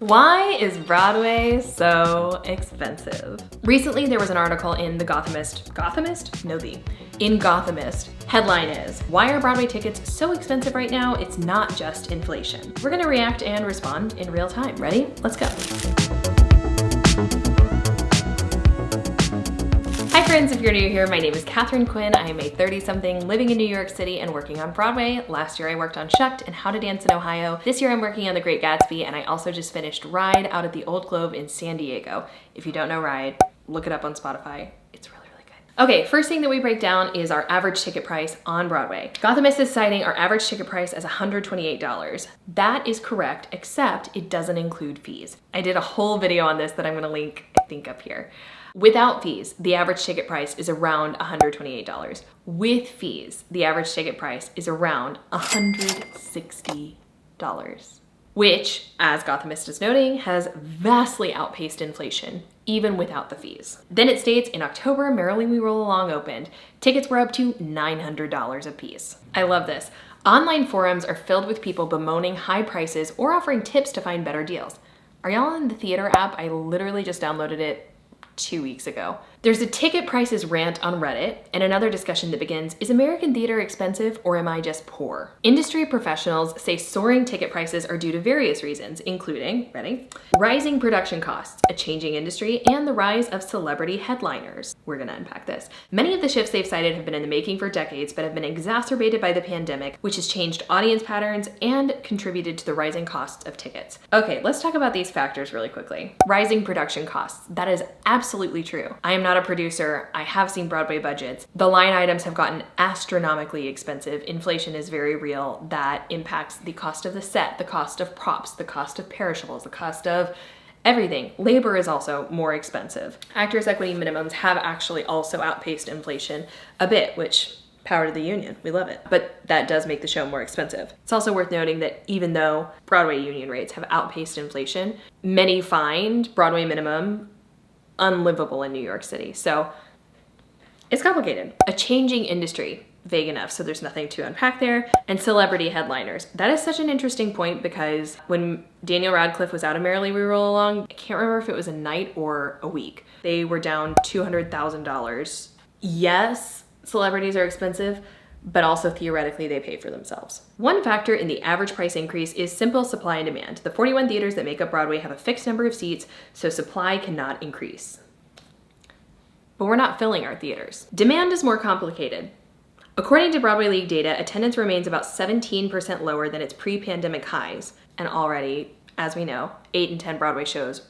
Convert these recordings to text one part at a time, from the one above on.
Why is Broadway so expensive? Recently, there was an article in the in Gothamist. Headline is, why are Broadway tickets so expensive right now? It's not just inflation. We're gonna react and respond in real time. Ready? Let's go. Hi friends, if you're new here, my name is Katharine Quinn. I am a 30-something living in New York City and working on Broadway. Last year I worked on Shucked and How to Dance in Ohio. This year I'm working on The Great Gatsby, and I also just finished Ride out at the Old Globe in San Diego. If you don't know Ride, look it up on Spotify. It's really good. Okay, first thing that we break down is our average ticket price on Broadway. Gothamist is citing our average ticket price as $128. That is correct, except it doesn't include fees. I did a whole video on this that I'm gonna link, I think, up here. Without fees, the average ticket price is around $128. With fees, the average ticket price is around $160, which, as Gothamist is noting, has vastly outpaced inflation, even without the fees. Then it states, in October, Merrily We Roll Along opened. Tickets were up to $900 a piece. I love this. Online forums are filled with people bemoaning high prices or offering tips to find better deals. Are y'all in the theater app? I literally just downloaded it 2 weeks ago. There's a ticket prices rant on Reddit and another discussion that begins, is American theater expensive or am I just poor? Industry professionals say soaring ticket prices are due to various reasons, including, ready? Rising production costs, a changing industry, and the rise of celebrity headliners. We're gonna unpack this. Many of the shifts they've cited have been in the making for decades, but have been exacerbated by the pandemic, which has changed audience patterns and contributed to the rising costs of tickets. Okay, let's talk about these factors really quickly. Rising production costs, that is absolutely true. I am not a producer. I have seen Broadway budgets. The line items have gotten astronomically expensive. Inflation is very real. That impacts the cost of the set, the cost of props, the cost of perishables, the cost of everything. Labor is also more expensive. Actors' equity minimums have actually also outpaced inflation a bit, which power to the union. We love it. But that does make the show more expensive. It's also worth noting that even though Broadway union rates have outpaced inflation, many find Broadway minimum unlivable in New York City. So it's complicated. A changing industry, vague enough, so there's nothing to unpack there. And celebrity headliners. That is such an interesting point because when Daniel Radcliffe was out of Merrily We Roll Along, I can't remember if it was a night or a week, they were down $200,000. Yes, celebrities are expensive, but also theoretically they pay for themselves. One factor in the average price increase is simple supply and demand. The 41 theaters that make up Broadway have a fixed number of seats, so supply cannot increase. But we're not filling our theaters. Demand is more complicated. According to Broadway League data, attendance remains about 17% lower than its pre-pandemic highs. And already, as we know, 8 and 10 Broadway shows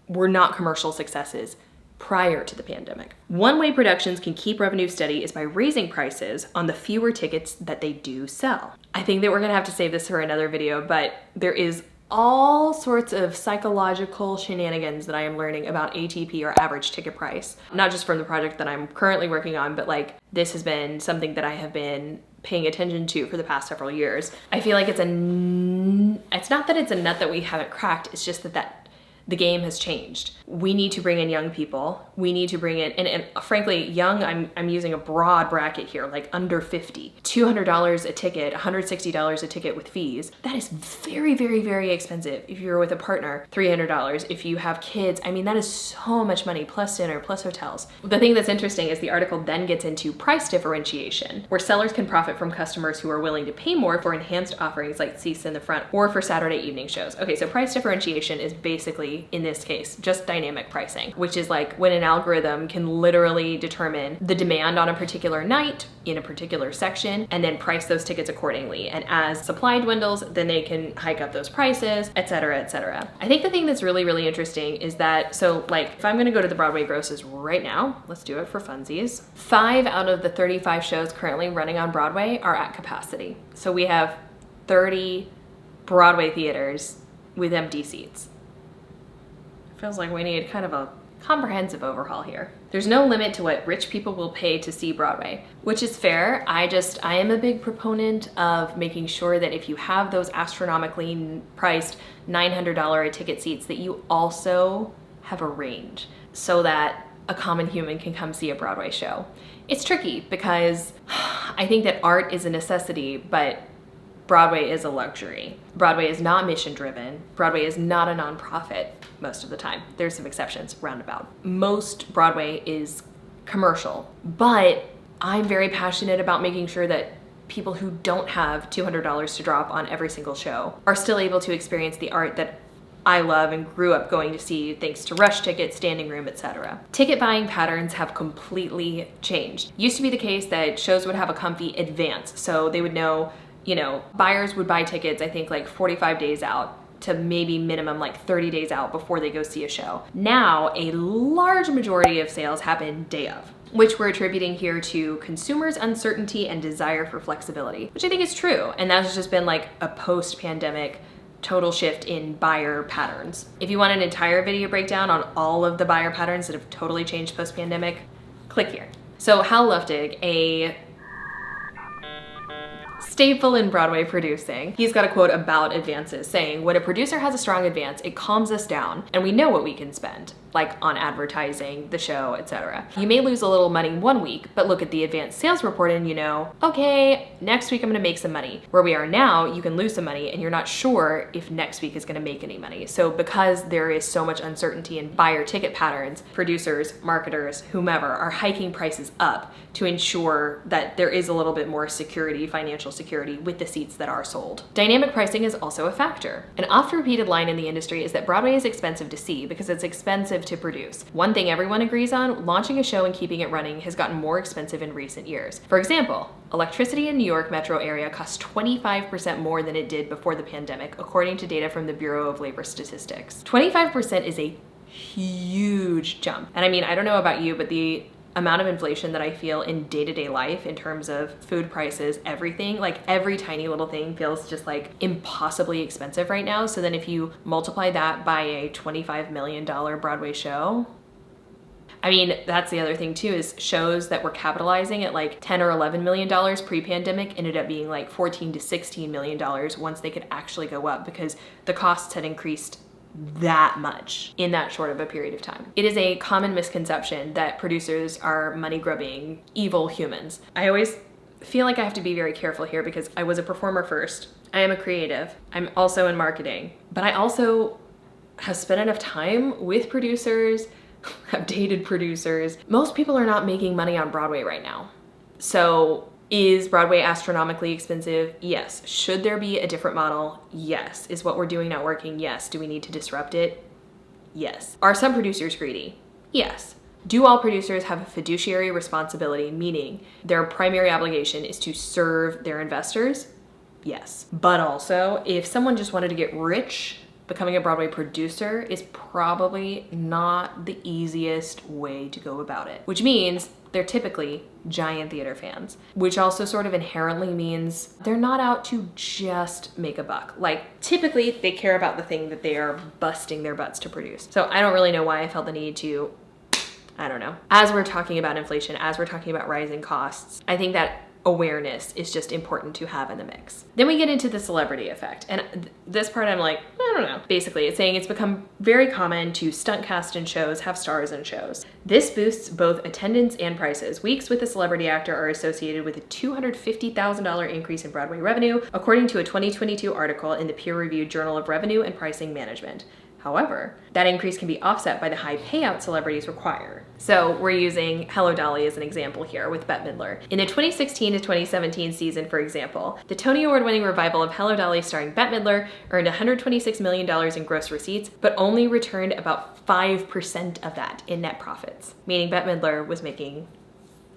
were not commercial successes prior to the pandemic. One way productions can keep revenue steady is by raising prices on the fewer tickets that they do sell. I think that we're gonna have to save this for another video, but there is all sorts of psychological shenanigans that I am learning about ATP, or average ticket price. Not just from the project that I'm currently working on, but like this has been something that I have been paying attention to for the past several years. I feel like it's not that it's a nut that we haven't cracked, it's just that the game has changed. We need to bring in young people. We need to bring in, and frankly, young, I'm using a broad bracket here, like under 50. $200 a ticket, $160 a ticket with fees. That is very, very, very expensive. If you're with a partner, $300. If you have kids, I mean, that is so much money, plus dinner, plus hotels. The thing that's interesting is the article then gets into price differentiation, where sellers can profit from customers who are willing to pay more for enhanced offerings like seats in the front or for Saturday evening shows. Okay, so price differentiation is basically, in this case, just dynamic pricing, which is like when an algorithm can literally determine the demand on a particular night in a particular section and then price those tickets accordingly. And as supply dwindles, then they can hike up those prices, etc., etc. I think the thing that's really, really interesting is that, so like if I'm gonna go to the Broadway grosses right now, let's do it for funsies. 5 out of the 35 shows currently running on Broadway are at capacity. So we have 30 Broadway theaters with empty seats. Feels like we need kind of a comprehensive overhaul here. There's no limit to what rich people will pay to see Broadway, which is fair. I am a big proponent of making sure that if you have those astronomically priced $900 a ticket seats, that you also have a range so that a common human can come see a Broadway show. It's tricky because I think that art is a necessity, but Broadway is a luxury. Broadway is not mission driven. Broadway is not a nonprofit most of the time. There's some exceptions, roundabout. Most Broadway is commercial, but I'm very passionate about making sure that people who don't have $200 to drop on every single show are still able to experience the art that I love and grew up going to see thanks to rush tickets, standing room, etc. Ticket buying patterns have completely changed. Used to be the case that shows would have a comfy advance, so they would know, buyers would buy tickets, I think like 45 days out to maybe minimum like 30 days out before they go see a show. Now, a large majority of sales happen day of, which we're attributing here to consumers' uncertainty and desire for flexibility, which I think is true. And that's just been like a post-pandemic total shift in buyer patterns. If you want an entire video breakdown on all of the buyer patterns that have totally changed post-pandemic, click here. So Hal Luftig, a staple in Broadway producing, he's got a quote about advances saying, when a producer has a strong advance, it calms us down and we know what we can spend, like on advertising, the show, etc. You may lose a little money one week, but look at the advanced sales report and you know, okay, next week I'm gonna make some money. Where we are now, you can lose some money and you're not sure if next week is gonna make any money. So because there is so much uncertainty in buyer ticket patterns, producers, marketers, whomever are hiking prices up to ensure that there is a little bit more security, financial security with the seats that are sold. Dynamic pricing is also a factor. An oft-repeated line in the industry is that Broadway is expensive to see because it's expensive to produce. One thing everyone agrees on, launching a show and keeping it running has gotten more expensive in recent years. For example, electricity in New York metro area costs 25% more than it did before the pandemic, according to data from the Bureau of Labor Statistics. 25% is a huge jump. And I mean, I don't know about you, but the amount of inflation that I feel in day-to-day life in terms of food prices, everything, like every tiny little thing feels just like impossibly expensive right now. So then if you multiply that by a $25 million Broadway show, I mean, that's the other thing too, is shows that were capitalizing at like $10 or $11 million pre-pandemic ended up being like $14 to $16 million once they could actually go up because the costs had increased that much in that short of a period of time. It is a common misconception that producers are money-grubbing, evil humans. I always feel like I have to be very careful here because I was a performer first. I am a creative. I'm also in marketing, but I also have spent enough time with producers, have dated producers. Most people are not making money on Broadway right now. So is Broadway astronomically expensive? Yes. Should there be a different model? Yes. Is what we're doing not working? Yes. Do we need to disrupt it? Yes. Are some producers greedy? Yes. Do all producers have a fiduciary responsibility, meaning their primary obligation is to serve their investors? Yes. But also, if someone just wanted to get rich, becoming a Broadway producer is probably not the easiest way to go about it, which means they're typically giant theater fans, which also sort of inherently means they're not out to just make a buck. Like typically they care about the thing that they are busting their butts to produce. So I don't really know why I felt the need to, I don't know. As we're talking about inflation, as we're talking about rising costs, I think that awareness is just important to have in the mix. Then we get into the celebrity effect. And this part I'm like, I don't know. Basically, it's saying it's become very common to stunt cast in shows, have stars in shows. This boosts both attendance and prices. Weeks with a celebrity actor are associated with a $250,000 increase in Broadway revenue, according to a 2022 article in the peer-reviewed Journal of Revenue and Pricing Management. However, that increase can be offset by the high payout celebrities require. So we're using Hello Dolly as an example here with Bette Midler. In the 2016 to 2017 season, for example, the Tony Award-winning revival of Hello Dolly starring Bette Midler earned $126 million in gross receipts, but only returned about 5% of that in net profits, meaning Bette Midler was making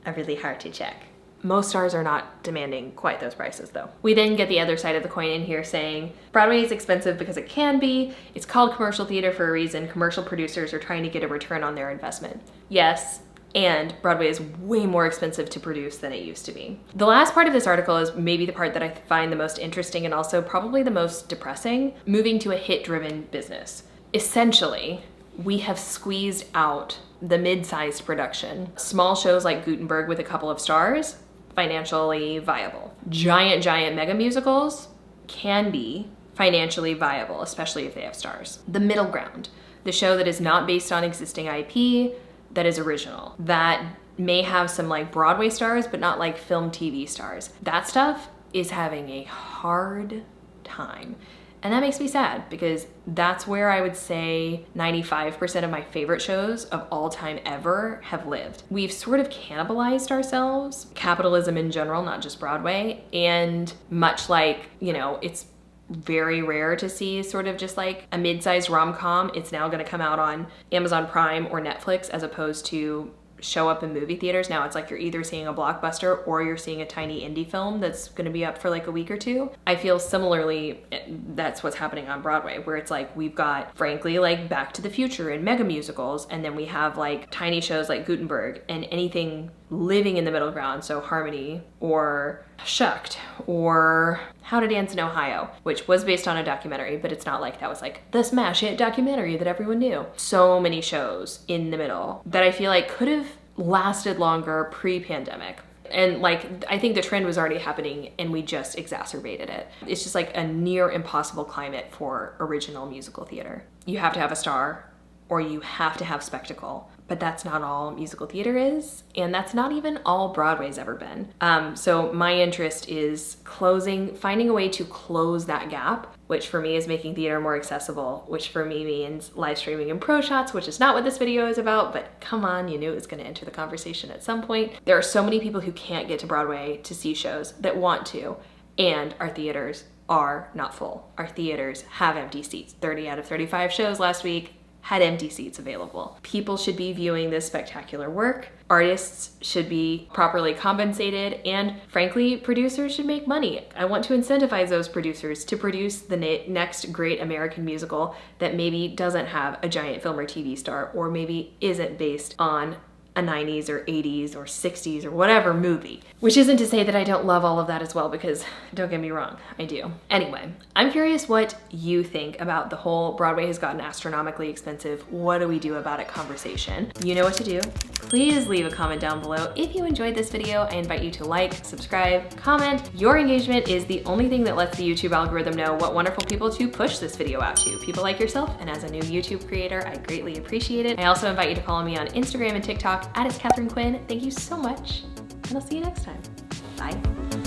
a really hearty check. Most stars are not demanding quite those prices though. We then get the other side of the coin in here saying, Broadway is expensive because it can be, it's called commercial theater for a reason, commercial producers are trying to get a return on their investment. Yes, and Broadway is way more expensive to produce than it used to be. The last part of this article is maybe the part that I find the most interesting and also probably the most depressing, moving to a hit-driven business. Essentially, we have squeezed out the mid-sized production. Small shows like Gutenberg with a couple of stars, financially viable. Giant mega musicals can be financially viable, especially if they have stars. The middle ground, the show that is not based on existing IP, that is original, that may have some like Broadway stars, but not like film TV stars. That stuff is having a hard time. And that makes me sad because that's where I would say 95% of my favorite shows of all time ever have lived. We've sort of cannibalized ourselves, capitalism in general, not just Broadway. And much like, you know, it's very rare to see sort of just like a mid-sized rom-com. It's now gonna come out on Amazon Prime or Netflix as opposed to show up in movie theaters. Now it's like you're either seeing a blockbuster or you're seeing a tiny indie film that's going to be up for like a week or two. I feel similarly that's what's happening on Broadway, where it's like we've got, frankly, like Back to the Future and mega musicals, and then we have like tiny shows like Gutenberg and anything living in the middle ground, so Harmony or Shucked or How to Dance in Ohio, which was based on a documentary, but it's not like that was like the smash hit documentary that everyone knew. So many shows in the middle that I feel like could have lasted longer pre-pandemic. And like, I think the trend was already happening and we just exacerbated it. It's just like a near impossible climate for original musical theater. You have to have a star or you have to have spectacle. But that's not all musical theater is, and that's not even all Broadway's ever been. So my interest is finding a way to close that gap, which for me is making theater more accessible, which for me means live streaming and pro shots, which is not what this video is about, but come on, you knew it was gonna enter the conversation at some point. There are so many people who can't get to Broadway to see shows that want to, and our theaters are not full. Our theaters have empty seats. 30 out of 35 shows last week had empty seats available. People should be viewing this spectacular work. Artists should be properly compensated, and frankly, producers should make money. I want to incentivize those producers to produce the next great American musical that maybe doesn't have a giant film or TV star, or maybe isn't based on a 90s or 80s or 60s or whatever movie. Which isn't to say that I don't love all of that as well, because don't get me wrong, I do. Anyway, I'm curious what you think about the whole Broadway has gotten astronomically expensive, what do we do about it conversation. You know what to do. Please leave a comment down below. If you enjoyed this video, I invite you to like, subscribe, comment. Your engagement is the only thing that lets the YouTube algorithm know what wonderful people to push this video out to. People like yourself, and as a new YouTube creator, I greatly appreciate it. I also invite you to follow me on Instagram and TikTok @Katharine Quinn. Thank you so much, and I'll see you next time. Bye.